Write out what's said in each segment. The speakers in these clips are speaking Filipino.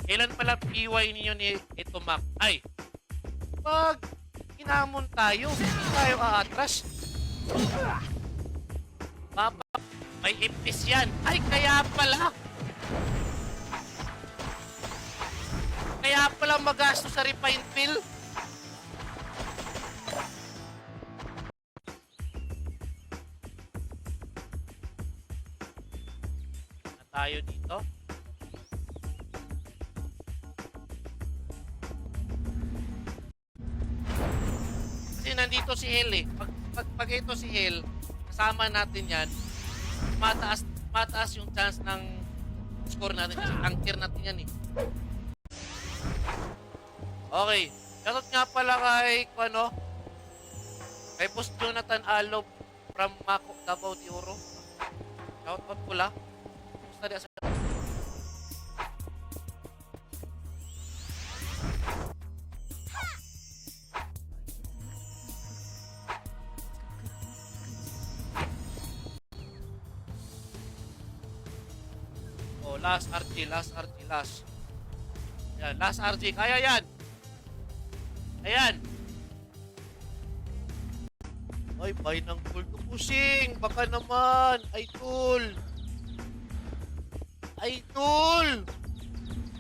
Kailan pala PY ninyo ni ito Mac? Ay, pag kinamon tayo, hindi tayo aatras. Papa, may ipis yan. Ay, kaya pala. Kaya pala magasto sa refine pill. Na tayo dito. Kasi nandito si Hel eh. Pag ito si Hel, kasama natin yan, mataas yung chance ng score natin kasi tanker natin yan eh. Okay. Shoutout nga pala kay kay Boss Jonathan Alob from Mako, Davao de Oro. Shoutout pula. Gusto di asa. Oh, last RG. Yan, last RG. Kaya yan. Ayan. Ay, bay ng gold to pushing. Baka naman. Idol.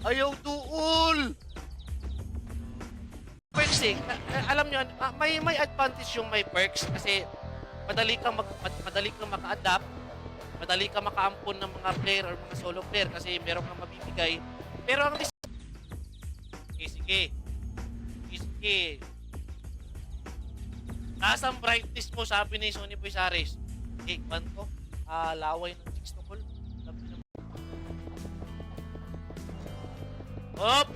Ayaw duol. Perks eh. Alam nyo, may advantage yung may perks kasi madali kang maka-adapt, madali kang maka-ampon ng mga player or mga solo player kasi meron kang mabibigay. Pero ang sige. Taas ang brightness mo, sabi ni Sony Boy Sares. Kwanto? Laway ng chicks to call. Hop!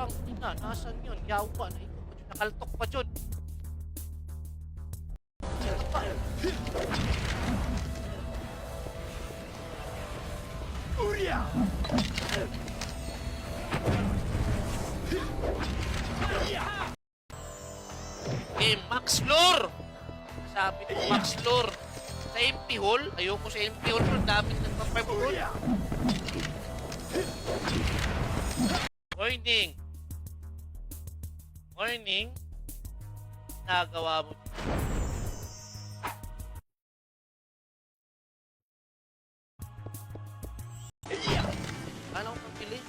Ang ina, nasan yun? Yawa na ito. Nakaltok pa dyan. Max Lure! Sabi ko, Max Lure. Sa MP hole, ayoko sa MP hole. Ang daming nagpa-5 hole. Morning. Nagawa mo. Ano kung pili?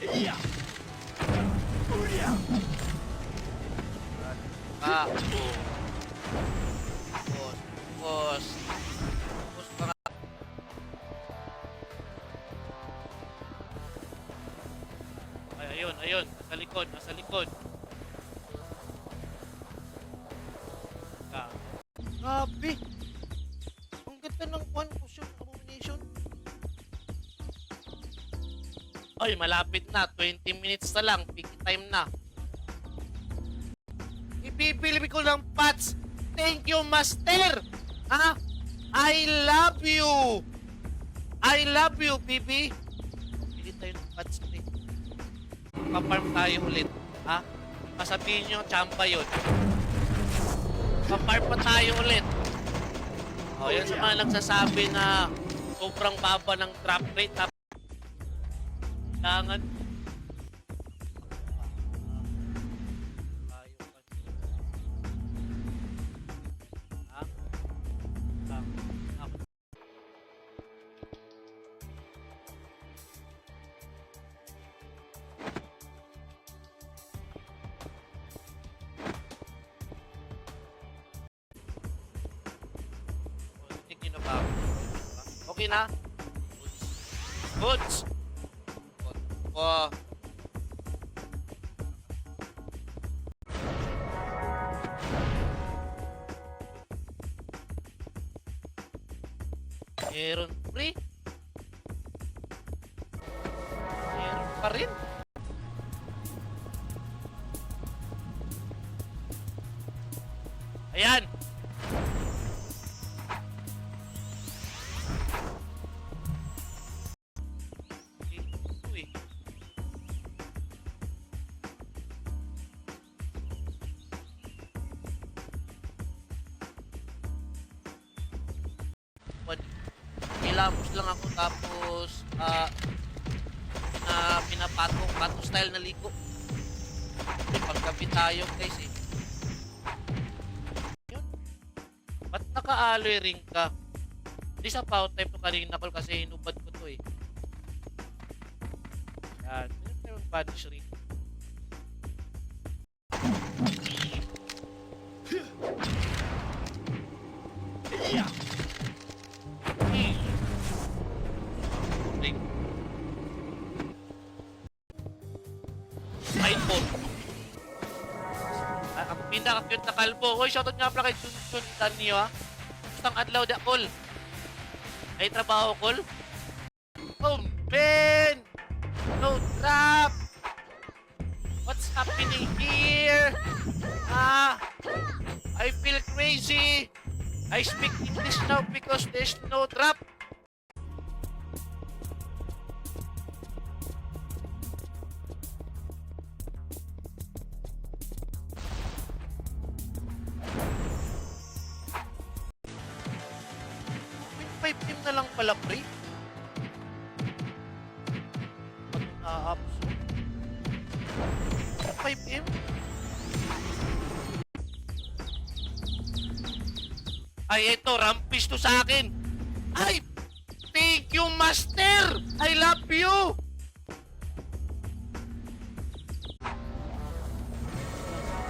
Boss pa nga. Ay, ayun. Nasa likod. Grabe. Ang ganda ng one potion abomination. Ay, malapit na. 20 minutes na lang. Peak time na. Ipipili ko ng pots. Thank you, Master. I love you. Bibi. Pili tayo ng pots ulit. Paparm tayo ulit. Pasabihin nyo, chamba yun. Paparm pa tayo ulit. Yan sa mga nagsasabi na sobrang baba ng drop rate. Kailangan okay na? Goods. Wow. Meron free. Meron pa rin. Ayan. Ilamos lang ako tapos na pato style na liko. Paggabi tayo guys eh. Yun. Ba't naka-alloy ring ka? Hindi sa power type to kanina call kasi hinubad ko to eh. Yan. Yan yung vanish ring. Yeah. Ring. Mindful. Ang pinaka-cute na kalbo. Hoy, shoutout nga pala kay Chun Tanyo ha. Gustang adlaw da call. Ay trabaho call. Oh man! No trap! What's happening here? I feel crazy. I speak English now because there's no trap. Team na lang pala pre. Pag na-absorb 5M. Ay, ito, rampage to sa akin. Ay, thank you, master. I love you.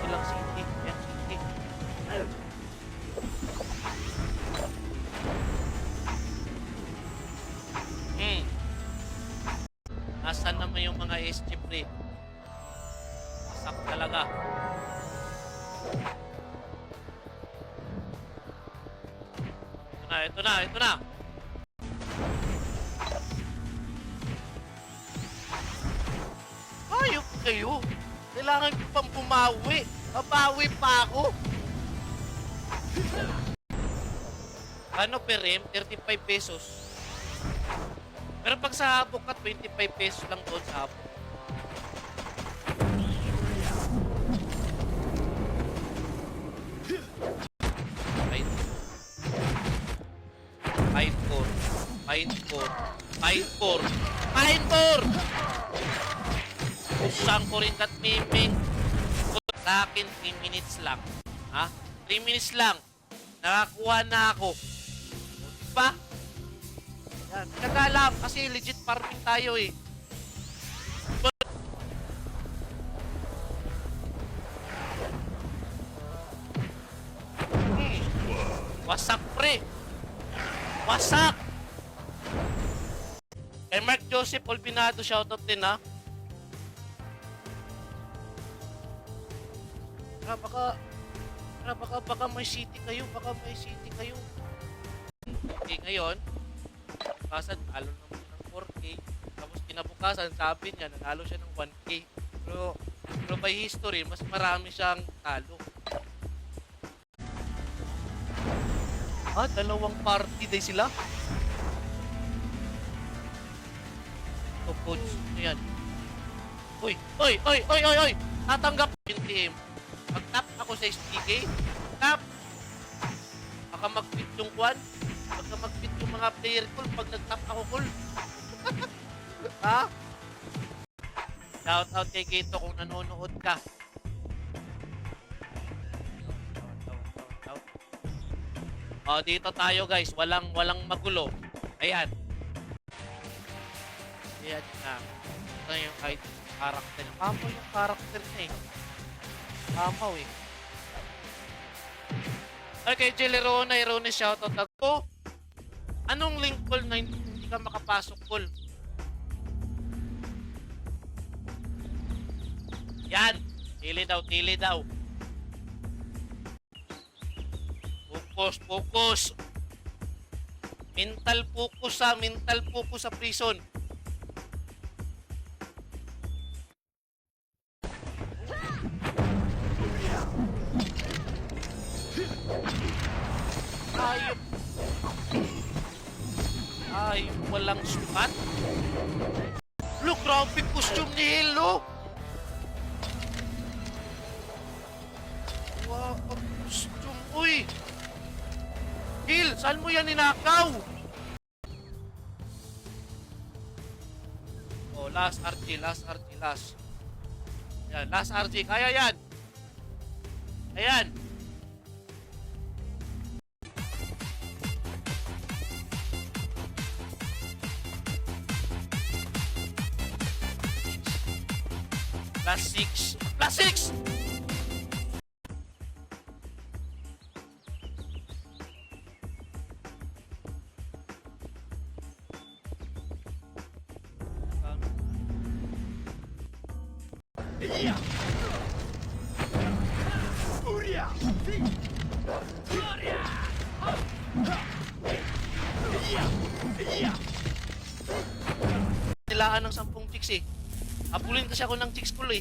Ilang city. Yan, city. Nasaan naman yung mga SG pre? Masak talaga. Ito na. Ayok kayo. Kailangan ko pang bumawi. Babawi pa ako. Ano per rim? 35 pesos. Pero pag sa habok ka, 25 pesos lang doon sa habok. Fine for! Usang ko rin kat miming. Sa akin, 3 minutes lang. Ha? 3 minutes lang. Nakakuha na ako. Diba? Yan. Kagalam kasi legit farming tayo eh. Wasak pre. Wasak. Kay Mark Joseph Olpinado, shoutout din ha. Baka may city kayo. Okay, ngayon, bukasan, talo naman ng 4K. Tapos kinabukasan, sabi niya, nanalo siya ng 1K. Pero by history, mas marami siyang talo. Dalawang party day sila. Ito, coach. Ano yan? Uy! Tatanggap yung team. Mag-tap ako sa STK. Tap! Baka mag-fit yung kwan. Baka mag-fit yung mga player ko pag nag-tap ako call. Ha? Shout out kay Keto kung nanonood ka. Dito tayo guys. Walang magulo. Ayan. Ayan na. Ito yung character. Pamaw yung character niya eh. Pamaw eh. Okay, Jelly Rone, shoutout ako. Anong link call na hindi ka makapasok call? Yan. Tili daw. Focus. Mental focus sa prison. Ayop walang sukat. Look, grabe costume ni Hello. Wow, costume. Uy! Hil, saan mo yan ninakaw? Oh, last RG, last RG, last. Yan, last RG. Kaya yan. Ayan. Last 6. Last 6! Nilaan ng 10 chicks eh. Habulin kasi ako ng chicks ko eh.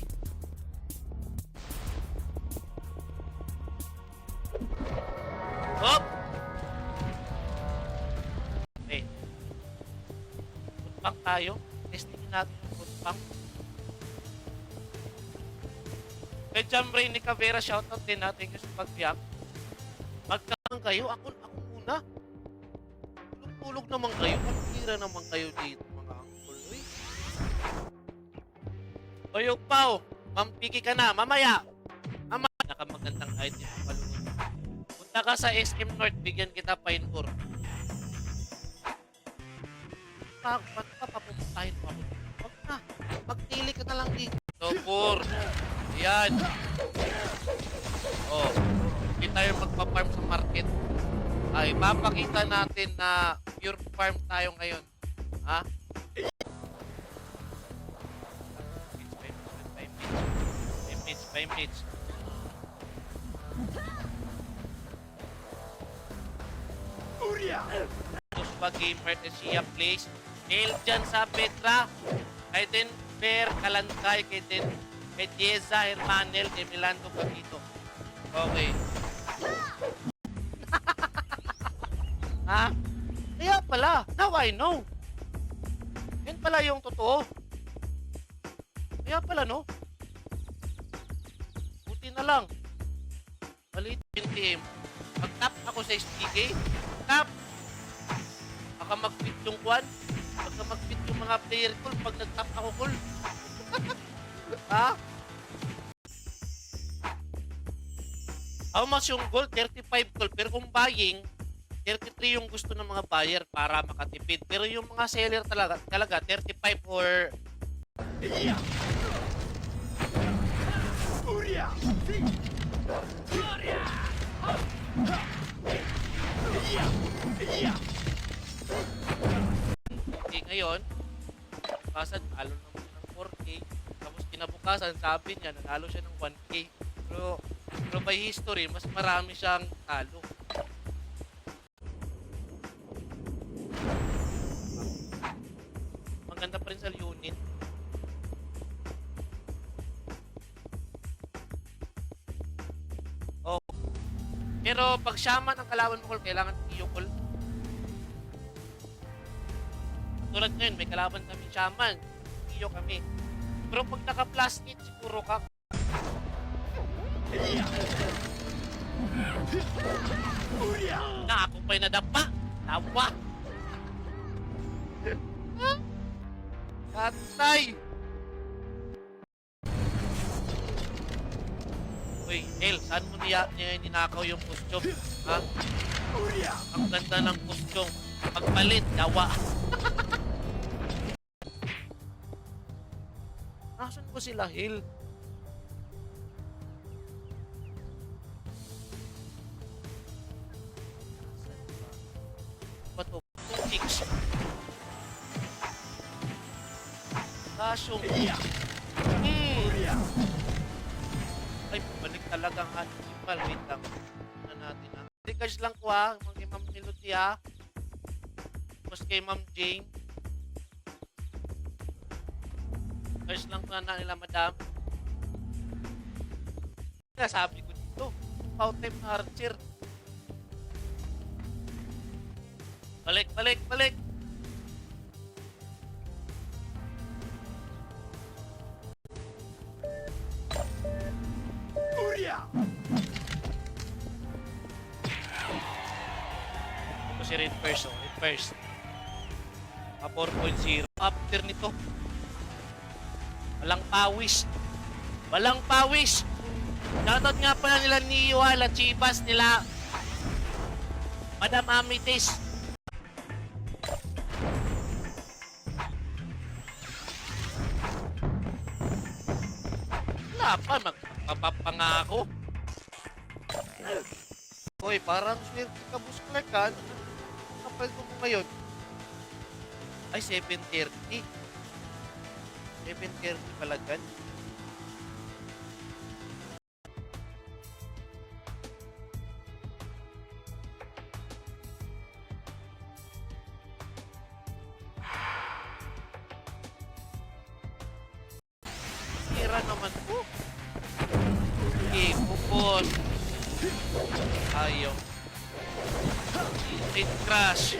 Hop! Okay. Footbank tayo. Testing natin yung footbank. Kay Jamray ni Cavera, shoutout din natin kasi pag-piyak. Magkakang kayo, ako muna. Tulog naman kayo, pagkira naman kayo dito mga angkol. Uy. Oyog Pao, mampiki ka na, mamaya. Nakamagandang item ang palunod. Punta ka sa SM North, bigyan kita Pine Ore. Ba't ka papupuntahin mo ako? Huwag na, magtili ka na lang dito. Topor, yan. Oh, hindi tayo magpa-farm sa market. Ay, mapakita natin na pure farm tayo ngayon. Ha? 5 minutes. Tuspa Gamer, Sia Place. Nail dyan sa Petra. Kay Den Fair, Kalantay, kay Dieza, Hermanel, kay Milando Pagito. Okay. Ha? Kaya pala. Now I know. Yan pala yung totoo. Kaya pala, no? Buti na lang. Maliit yung team. Mag-tap ako sa STK. Tap. Baka mag-fit yung kwan. Baka mag-fit yung mga player ko pag nag-tap ako call. Ha? How much yung gold? 35 gold. Pero kung buying, 33 yung gusto ng mga buyer para makatipid. Pero yung mga seller talaga 35 or... Okay, ngayon, bukasan, talo naman siya ng 4K. Tapos kinabukasan, sabi niya, nanalo siya ng 1K. Pero by history, mas marami siyang talo. Maganda pa rin sa unit. Oh. Pero pag shaman ang kalaban mo, kailangan iyo call. Tulad ngayon, may kalaban kami shaman. Iyo kami. Pero pag naka-plus 8, siguro ka. Na ako pa'y nadapa. Tawa. Katay! Uy, El, saan mo niya ninakaw yung costume? Ha? Ang ganda ng costume. Pagpalit, dawa. Nasaan ko sila, Hill? Bato, 2 chicks. Kasyong. Ay, balik talaga ang animal. Wait lang. Na natin ha. Regards lang ko ha. Mga Ma'am Melody ha. Tapos kay Ma'am Jane. Regards lang ko na nila madam. Kaya sabi ko dito. About time na Archer. Balik. Ito si Red First. 4.0. After nito, Walang pawis. Walang pawis. Shoutout nga pala nila Neo, La Chivas, nila Madam Amitis. Wala pa, magpapapangako. Hoy, parang swerte ka, Boss Clark, ha? Kapal ko mo ngayon. Ay, 7:30. 7:30 pala dyan. Tira naman po. Okay, pupos. Ayaw. Hit crash.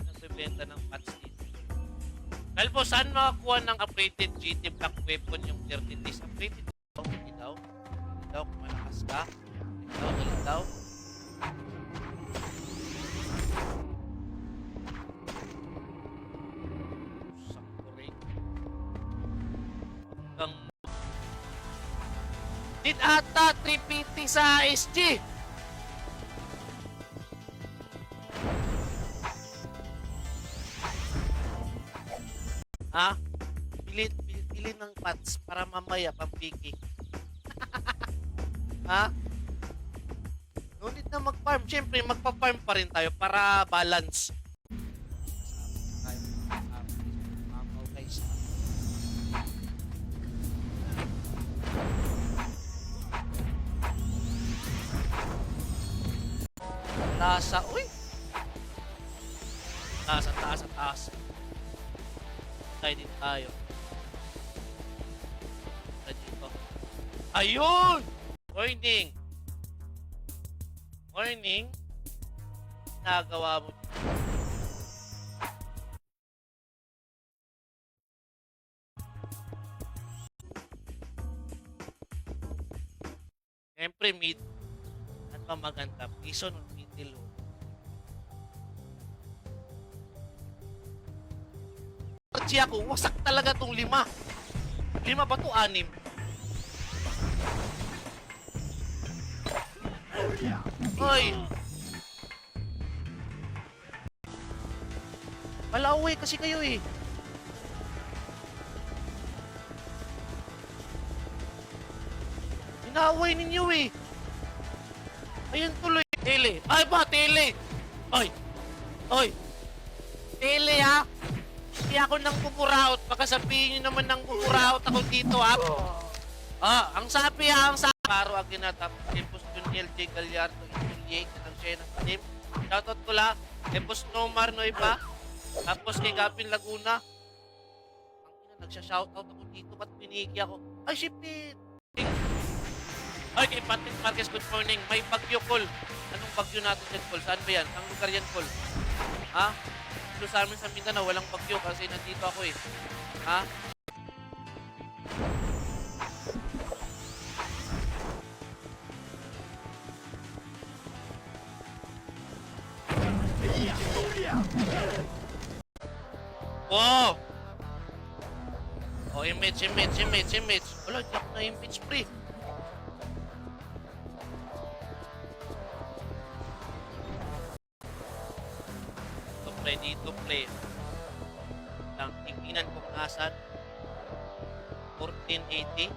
Nagbebenta ng patch dito. Dahil po, saan makakuha ng upgraded GT Black Weapon yung 30 days? Upgraded daw, hindi daw. Hindi daw, kung malakas ka. Hindi daw. Did ata 350 sa SG. Ha? Pili ng pats para mamaya pampiki. Ha? No need na mag-farm. Siyempre, magpa-farm pa rin tayo para balance. Lasa, uy! Taas. Tayo din tayo. Dito. Ayun! Morning! Morning! Nagawa mo. Siyempre, mid. Ano ba maganda? Piso ng middle. Siya ako, wasak talaga tong 5. 5 ba to? 6? Hoy! Palaway kasi kayo eh. Inaaway ninyo eh. Ayun tuloy. Tele. Ay ba, tele? Oy! Oy! Tele ha? Hindi ako nang pupuraot. Baka sabihin nyo naman nang pupuraot ako dito ha. Ang sabi ha, ang sabi. Paro aginatap. Tempos Juniel J. Gallardo. Injuliate. Ang siya ng team. Shoutout ko la. Tempos Nomar no iba. Tapos kay Gavin Laguna. Ang ina, nagsha-shoutout ako dito. Ba't piniki ako? Ay, shipit! Ay, kay Patrick Marquez, good morning. May bagyo, Col. Anong bagyo natin dyan, Col? Saan ba yan? Ang lugar yan, Col? Ha? Dito sa amin sa Mindanao, walang bagyo kasi nandito ako eh. Ha? Wow! Oh, image. Wala, di ako na image pre. Dito play. Lang tingnan kung nasan 1480.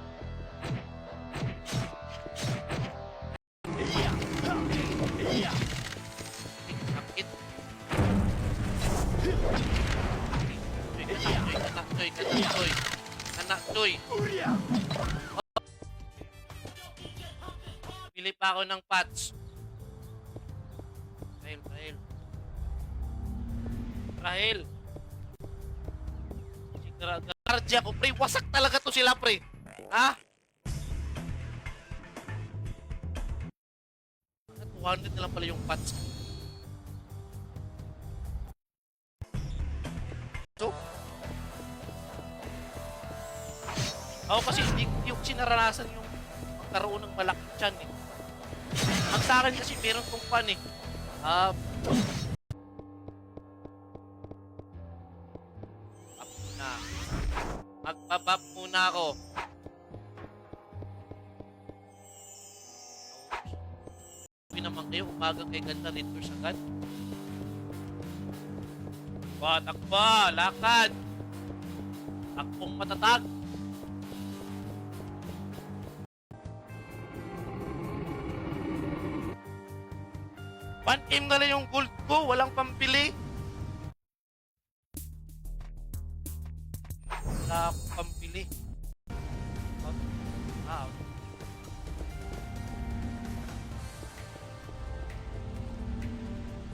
Sakit. Kanak-choy. Pili pa ako ng patch. Rahel. Guardia ko, pre. Wasak talaga to sila, pre. Ha? 200 na lang pala yung patch. So? Ako kasi hindi ko sinaranasan yung magkaroon ng malaking tiyan eh. Ang sa akin kasi meron tong pan eh. Bap muna. Magbabap muna ako. Sabi naman kayo, umaga kay ganda Raiders agad. Takba, lakad. Takbong matatag. One aim na lang yung gold ko, walang pambili. Wala akong pambili. Wow.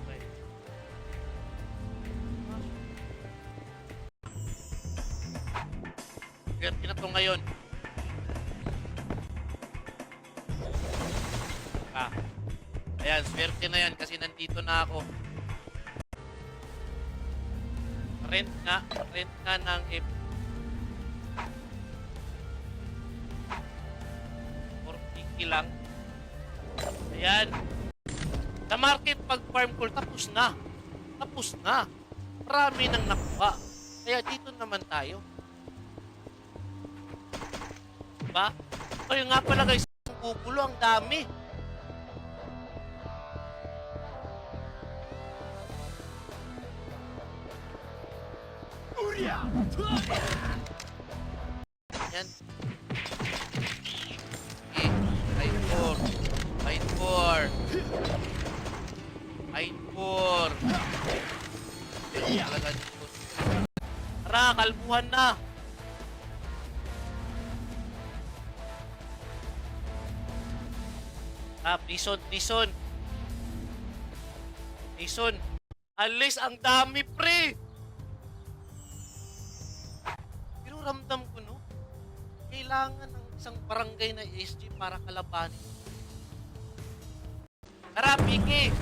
Okay. Swerte na to ngayon. Ayan, swerte na yan kasi nandito na ako. Rent nga ng F. 450 lang. Ayan. Sa market pag farm call, tapos na. Tapos na. Marami nang nakuha. Kaya dito naman tayo. Diba? Kaya nga pala guys, ang gugulo, ang dami. Yan. Fight for. Fight for. Fight for. Talaga dito. Tara, kalbuhan na. Prison. Prison. Alis, ang dami, pre. Pero ramdam ko, no? Kailangan ng isang barangay na SG para kalabanin. Tara, Piki.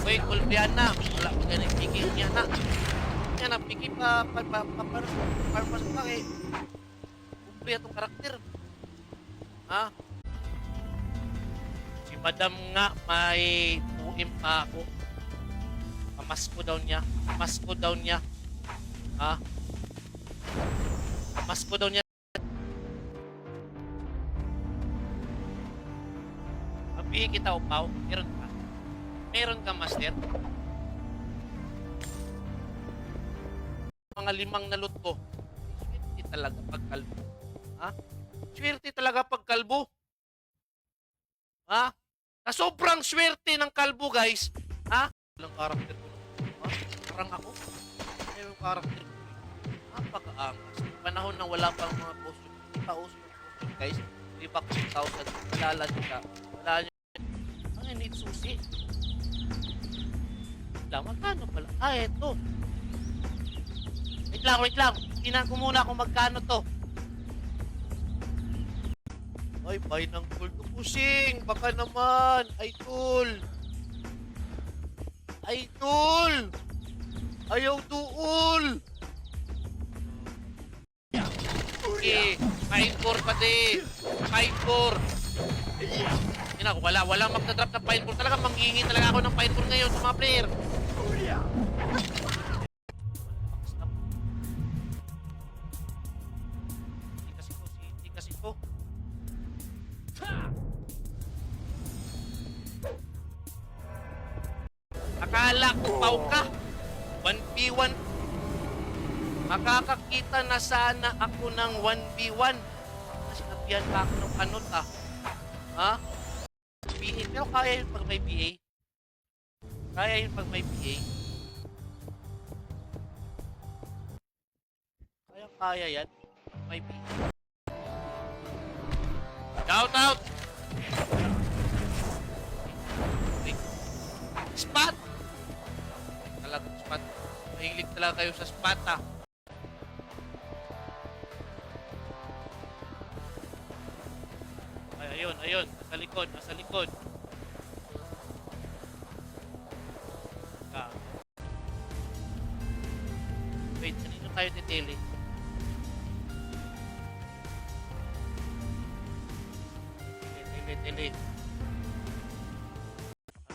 Uy, kulbihan na. Wala ko ganun, Piki niya na. Yan na, Piki parmas pa eh. Kumple itong karakter. Ha? Si Madam nga, may tuim pa ako. Pamasko daw niya. Pamasko daw niya. Ha? Pamasko daw niya. Mabigay kita upaw. Meron ka. Meron ka, master. Mga 5 na loot ko. Swerte talaga pag kalbo. Ha? Swerte talaga pag kalbo. Ha? Na sobrang swerte ng kalbo, guys. Ha? Walang karakter ko. Ha? Parang ako. May yung karakter ko. Napaka-angas. Panahon na wala pang mga costume. Hindi pa uso yung costume, guys. Hindi pa 6,000. Wala nyo. Wala nyo. Ano yung need susi? Magkano pala? Eto. Wait lang. Tingnan ko muna kung magkano to. Ay, buy ng gold to pusing. Baka naman. Idol. Ayaw duol. Okay. Fight for pati. Fight for. Yun ako, walang magdadrop ng fight for. Talaga manghingi talaga ako ng fight for ngayon sa mga player. Hindi kasi ko. Akala ko pau ka. 1v1. Makakakita na sana ako ng 1v1. Kasi nabihan pa ako ng kanot ah. Ha? BA. Pero kaya yun pag may BA. Kaya yun pag may BA. Kaya yan. May BA. Shout out! Spot! Talagang spot. Mahilig talaga kayo sa spot ah. Ay, ayun. Nasa likod. Wait, kanino tayo titili? Tili.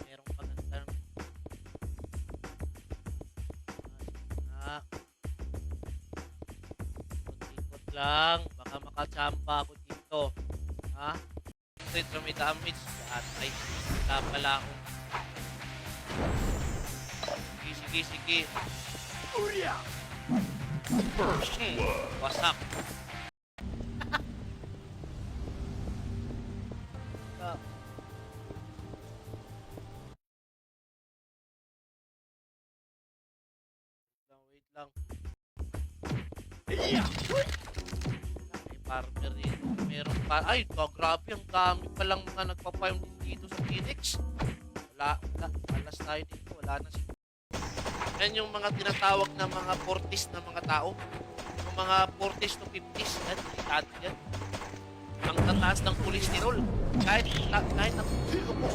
Merong pagandang lang. Baka makachamba ako dito. Ha? Ito may damage. At ay, wala pala akong... Sige. Wasak. Wait lang. May farmer rin. Meron pa. Ay, grabe. Ang dami palang mga nagpa-farm dito sa Phoenix. Wala. Alas tayo dito. Wala na si... Yan yung mga tinatawag na mga 40s na mga tao. Yung mga 40s to 50s. Yan, delikado yan. Ang tataas ng cholesterol. Kahit ang lupos.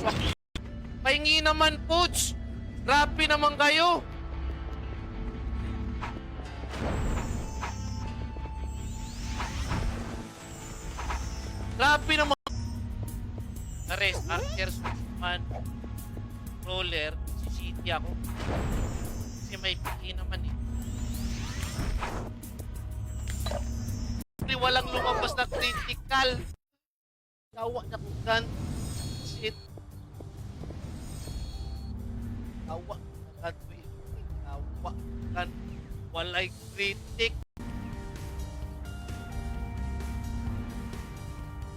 Pahingi naman, Puts! Grabe naman kayo! Grabe naman! Ares, Archer, Superman, Roller, si City ako. Kasi may pili naman eh. Walang lumabas na critical. Tawa na kugan. Shit. Tawa na kugan. Tawa kan. Walay critic.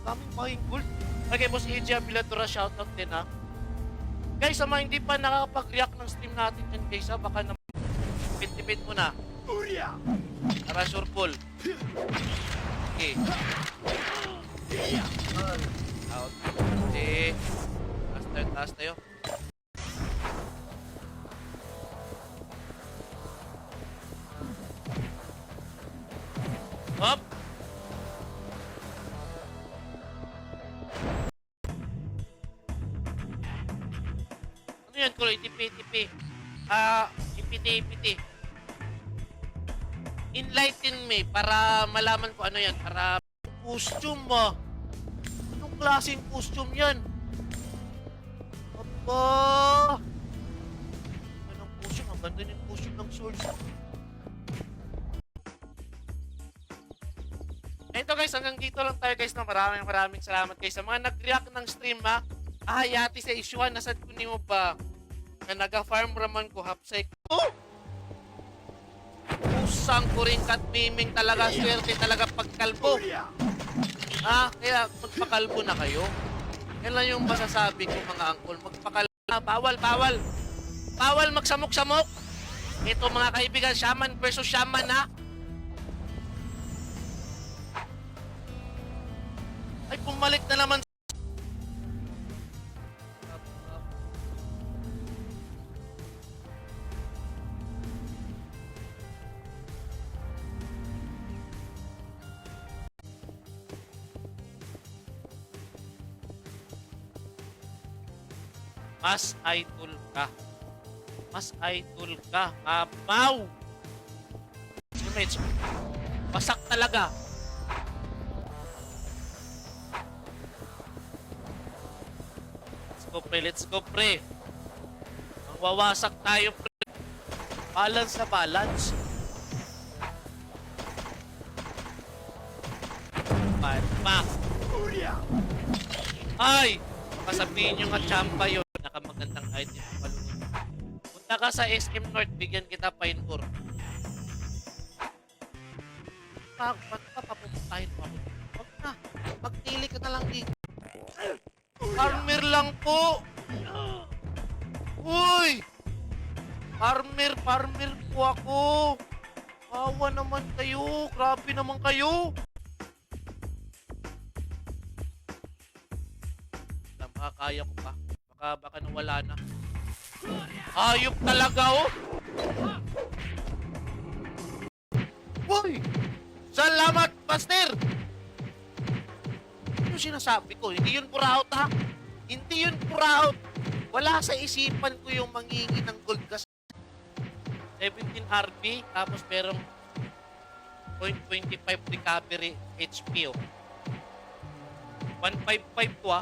Kaming mahing gold. Okay, Boss AJ Abiladora, shoutout din ha. Guys, sa mga hindi pa nakakapag-react ng stream natin dyan guys ha, baka naman tipid mo na. Para sure full. Okay. Out. Okay. Taas tayo. Up. Ano yan, Kuloy? Tipi. Ipiti. Enlighten me para malaman ko ano yan. Para costume mo. Anong klaseng costume yan? Aba! Anong costume? Ang ganda yung costume ng swords. Ito guys, hanggang dito lang tayo guys na maraming salamat guys sa mga nag-react ng stream ha. Yati sa isyuan, nasad ko ni mo ba na naga-farm raman ko hapsay ko. Pusang ko rin miming talaga, swerte talaga pagkalbo. Kaya magpakalbo na kayo. Yan lang yung masasabi ko mga angkol. Magpakalbo na, bawal magsamok-samok. Ito mga kaibigan, shaman versus shaman ha. Ay, pumalik na naman. Mas idol ka. Abaw! Image. Wasak talaga. Let's go, pre. Ang wawasak tayo, pre. Balance na balance. Back. Ay! Kasabihin nyo nga champa yun. Nakamagandang item yung palunod. Punta ka sa SM North, bigyan kita pine ore. Ba't ka papupuntahin mo ako? Huwag na. Magtili ka na lang dito. Farmer lang po. Uy! Farmer po ako. Awa naman kayo. Grabe naman kayo. Makakaya ko pa. Baka nawala na. Ayop talaga oh. Uy! Salamat, Master! Yung sinasabi ko, hindi yun puraut ha. Hindi yun puraut. Wala sa isipan ko yung mangingi ng gold kasi 17 RB tapos merong 0.25 recovery HP oh. 155 to ha.